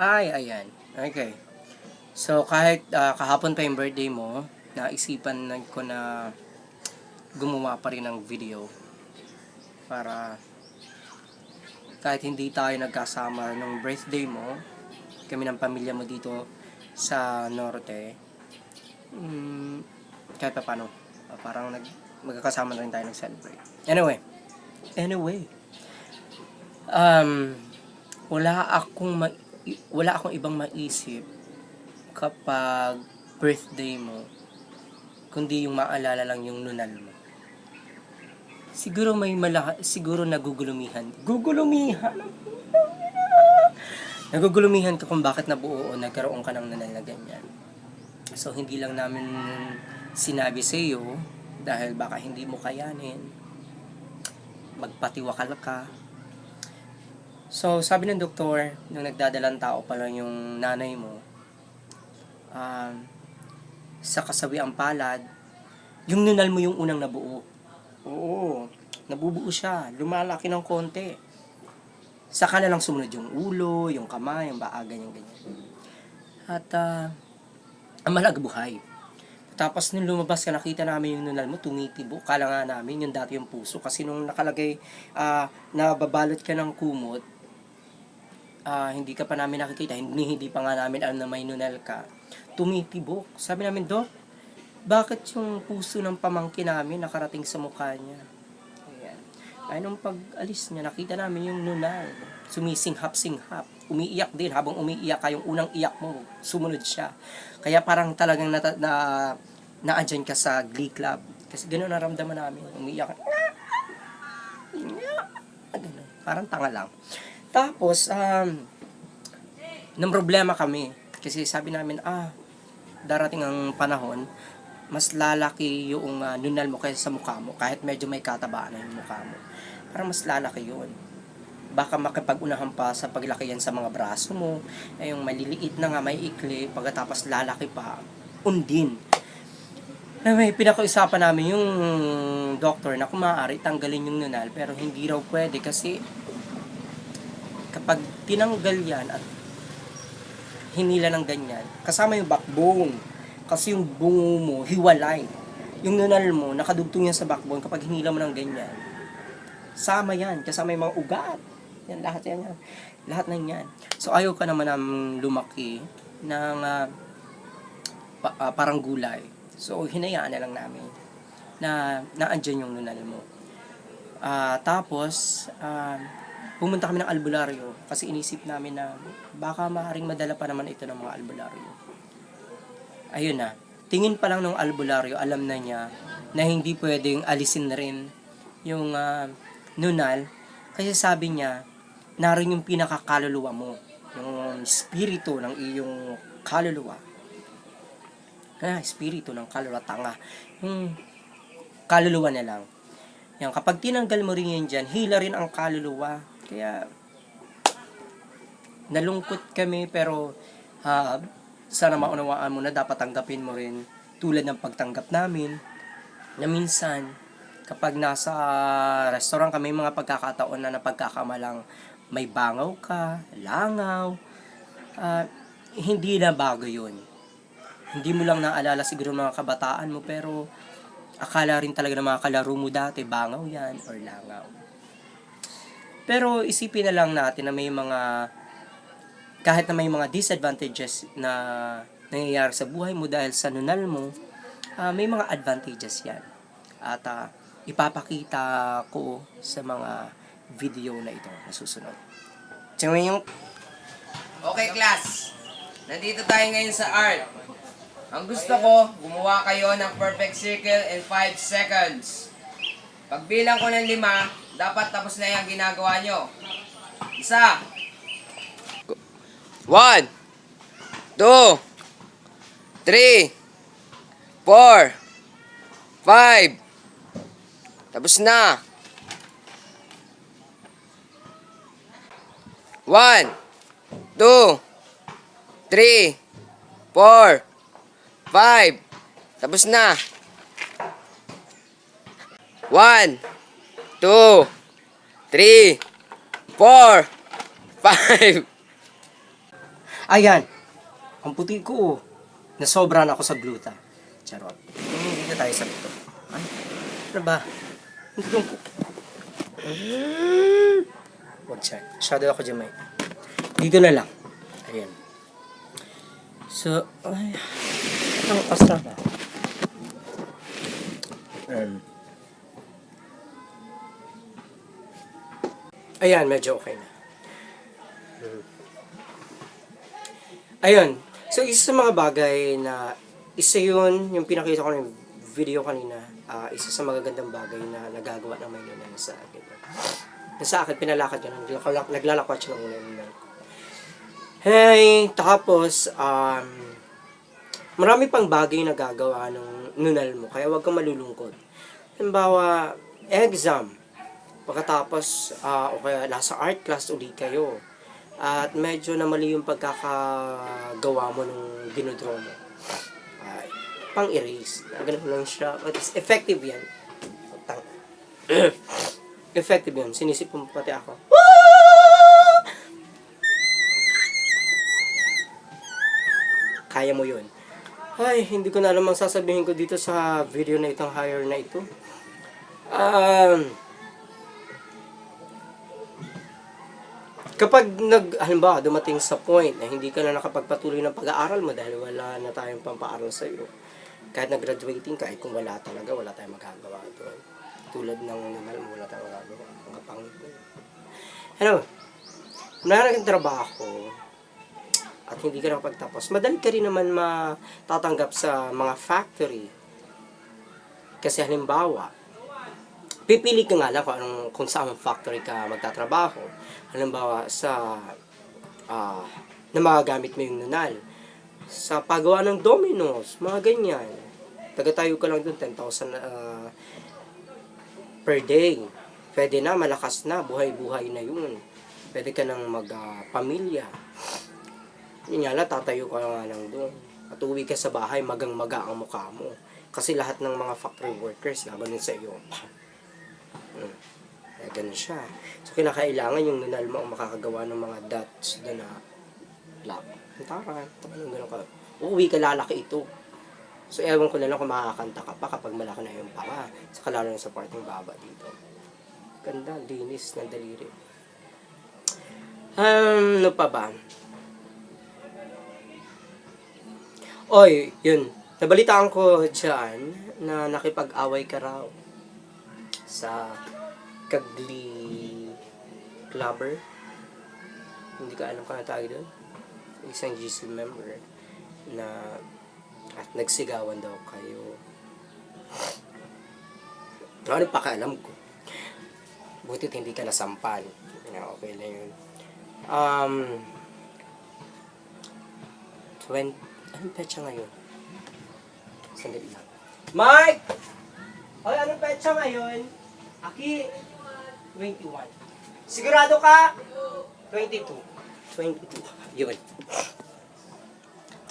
Ay, ayan. Okay. So, kahit kahapon pa yung birthday mo, naisipan ko na gumawa pa rin ng video para kahit hindi tayo nagkasama nung birthday mo, kami ng pamilya mo dito sa Norte, kahit pa paano, parang magkakasama na rin tayo nag-celebrate. Anyway, um, wala akong wala akong ibang maisip kapag birthday mo kundi yung maalala lang yung nunal mo. Siguro siguro nagugulumihan ka kung bakit nabuo o nagkaroon ka ng nunal na ganyan. So hindi lang namin sinabi sa iyo dahil baka hindi mo kayanin, magpatiwakal ka. So sabi ng doktor, nung nagdadalang tao pala yung nanay mo, sa kasawiang palad, yung nunal mo yung unang nabuo. Oo, nabubuo siya, lumalaki ng konti. Saka na lang sumunod yung ulo, yung kamay, yung baa, ganyan. At ang malagbuhay. Tapos nung lumabas ka, nakita namin yung nunal mo, tumitibo. Kala nga namin yung dati yung puso. Kasi nung nakalagay, nababalot ka ng kumot, hindi ka pa namin nakikita, hindi pa nga namin alam na may nunal ka, tumitibok. Sabi namin, Dok, bakit yung puso ng pamangkin namin nakarating sa mukha niya? Ayan. Ay, nung pag-alis niya, nakita namin yung nunal. Sumisinghap-singhap. Umiiyak din. Habang umiiyak ka, yung unang iyak mo, sumunod siya. Kaya parang talagang naandyan ka sa Glee Club. Kasi gano'n naramdaman namin. Umiiyak ka. Ganun. Parang tanga lang. Tapos, nang problema kami. Kasi sabi namin, darating ang panahon, mas lalaki yung nunal mo kaysa sa mukha mo. Kahit medyo may katabaan na yung mukha mo. Parang mas lalaki yun. Baka makipag-unahan pa sa paglaki yan sa mga braso mo. Yung maliliit na nga, may ikli. Pagkatapos lalaki pa, undin. Na may pinakausapan namin yung doctor na kung maaari tanggalin yung nunal. Pero hindi raw pwede kasi kapag tinanggal yan at hinila ng ganyan, kasama yung backbone. Kasi yung bungo mo, hiwalay. Yung nunal mo, nakadugtong yan sa backbone kapag hinila mo ng ganyan. Sama yan, kasama yung mga ugat. Yan, lahat yan. Lahat ng yan. So, ayaw ka naman lumaki ng parang gulay. So, hinayaan na lang namin na naandyan yung nunal mo. Tapos, pumunta kami ng albularyo kasi inisip namin na baka maaaring madala pa naman ito ng mga albularyo. Ayun na. Tingin pa lang ng albularyo, alam na niya na hindi pwedeng alisin na rin yung nunal. Kasi sabi niya, naroon yung pinakakaluluwa mo. Yung spirito ng iyong kaluluwa. Spirito ng kaluluwa, tanga. Yung kaluluwa na lang. Yan, kapag tinanggal mo rin yan dyan, hila rin ang kaluluwa. Kaya, nalungkot kami pero sana maunawaan mo na dapat tanggapin mo rin tulad ng pagtanggap namin na minsan kapag nasa restaurant kami, mga pagkakataon na napagkakamalang may bangaw ka, langaw, hindi na bago yun. Hindi mo lang naalala siguro mga kabataan mo pero akala rin talaga ng mga kalaro mo dati, bangaw yan or langaw. Pero isipin na lang natin na may mga kahit na may mga disadvantages na nangyayari sa buhay mo dahil sa nunal mo, may mga advantages yan. At ipapakita ko sa mga video na ito na susunod. Okay, class. Nandito tayo ngayon sa art. Ang gusto ko, gumawa kayo ng perfect circle in 5 seconds. Pagbilang ko ng 5, dapat tapos na yung ginagawa nyo. 1, 1, 2, 3, 4, 5. Tapos na. 1, 2, 3, 4, 5. Tapos na. 1, 2, 3, 4, 5. Ayan. Ang puti ko. Nasobra na ako sa gluta. Charot. Dito tayo sa ito. Ay, ano ba? Ito ko. Wag siya. Shadow ako dyan, may. Dito na lang. Ayan. So, ay. Ang kastra na. Ayan, medyo okay na. Ayun. So, isa sa mga bagay na, isa yun, yung pinakita ko ng video kanina, isa sa magagandang bagay na nagagawa ng may nunal sa akin. Sa akin, pinalakad yun. Naglalakwat siya ng unang. Hey, tapos, marami pang bagay na gagawa ng nunal mo, kaya huwag kang malulungkot. Halimbawa, exam. Pagkatapos, o kaya nasa art class ulit kayo. At medyo na mali yung pagkakagawa mo nung dinodraw mo. Pang-erase. Ganun lang siya. But it's effective yan. Effective yun. Sinisipon pati ako. Kaya mo yun. Ay, hindi ko na alam ang sasabihin ko dito sa video na itong higher na ito. Kapag halimbawa, dumating sa point na hindi ka na nakapagpatuloy ng pag-aaral mo dahil wala na tayong pampaaral sa iyo. Kahit nag-graduating, kahit kung wala talaga, wala tayong magagawa doon. Tulad ng nunal mo, wala tayong magagawa. Ang kapangit mo. Ano? Kung naging trabaho at hindi ka nakapagtapos, madali ka rin naman matatanggap sa mga factory. Kasi halimbawa, pipili ka nga lang kung saan factory ka magtatrabaho. Halimbawa, na magagamit mo yung nunal. Sa paggawa ng dominoes, mga ganyan. Taga-tayo ka lang dun, 10,000 per day. Pwede na, malakas na, buhay-buhay na yun. Pwede ka nang magpamilya. Yun nga lang, tatayo ka nga lang dun. At uwi ka sa bahay, magang-maga ang mukha mo. Kasi lahat ng mga factory workers, labanin sa iyo. Ganun siya. So, kinakailangan yung nunal mo ang makakagawa ng mga dots doon na black. Taran. Ganun ka. Uuwi ka, lalaki ito. So, ewan ko na lang kung makakanta ka pa kapag malaki na yung panga. Saka lalo na sa part ng baba dito. Ganda, linis ng daliri. Ano pa ba? Oy, yun. Nabalitaan ko dyan na nakipag-away ka raw sa Kagli Clubber. Hindi ka alam kung ano tawag doon. Isang GC member na at nagsigawan daw kayo. Ano pa kaalam ko? Butit hindi ka nasampal. Okay na yun. 20, anong petsa ngayon? Sandali lang. Mike! Oy, anong petsa ngayon? Aki, 21. Sigurado ka? 22. 22. Yun.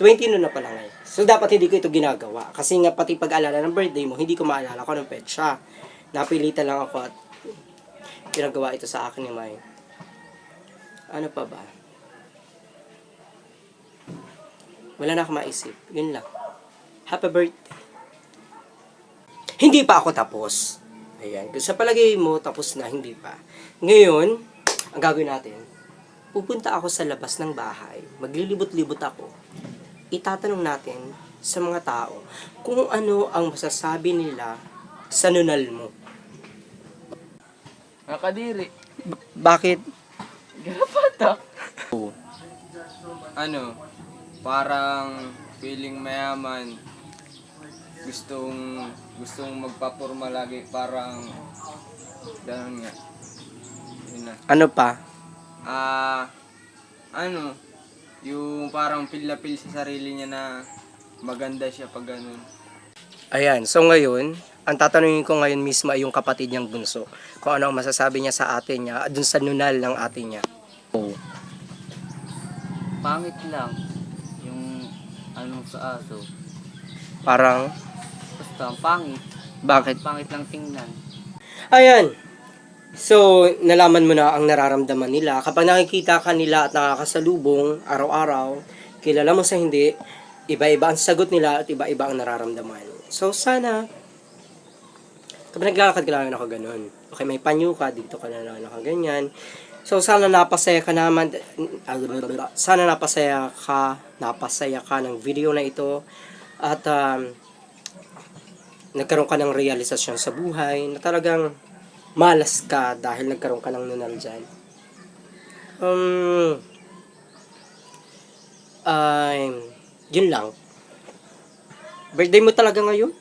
20 na pala ngayon. So, dapat hindi ko ito ginagawa. Kasi nga, pati pag-alala ng birthday mo, hindi ko maalala ko ng petsa. Napilitan lang ako at ginagawa ito sa akin ni May. Ano pa ba? Wala na akong maisip. Yun lang. Happy birthday. Hindi pa ako tapos. Ayan. Sa palagay mo, tapos na, hindi pa. Ngayon, ang gagawin natin, pupunta ako sa labas ng bahay, maglilibot-libot ako, itatanong natin sa mga tao kung ano ang masasabi nila sa nunal mo. Nakadiri. Bakit? Gapatak. Ano? Parang feeling mayaman. Gustong magpapurma lagi, parang ganun nga. Yun na. Ano pa? Ano? Yung parang feel na feel sa sarili niya na maganda siya pag ganun. Ayan, so ngayon, ang tatanungin ko ngayon mismo ay yung kapatid niyang bunso. Kung ano ang masasabi niya sa ate niya, dun sa nunal ng ate niya. Oh. Pangit lang yung anong sa aso. Parang, Basta ang pangit. bakit? Pangit lang tingnan. Ayan. So, nalaman mo na ang nararamdaman nila. Kapag nakikita ka nila at nakakasalubong araw-araw, kilala mo sa hindi, iba-iba ang sagot nila at iba-iba ang nararamdaman. So, sana, kapag naglalakad ka lang ako ganun. Okay, may panyo ka, dito ka na lang nakaganyan. So, sana napasaya ka naman, sana napasaya ka ng video na ito. At, nagkaroon ka ng realisasyon sa buhay na talagang malas ka dahil nagkaroon ka ng nunal dyan. Yun lang. Birthday mo talaga ngayon?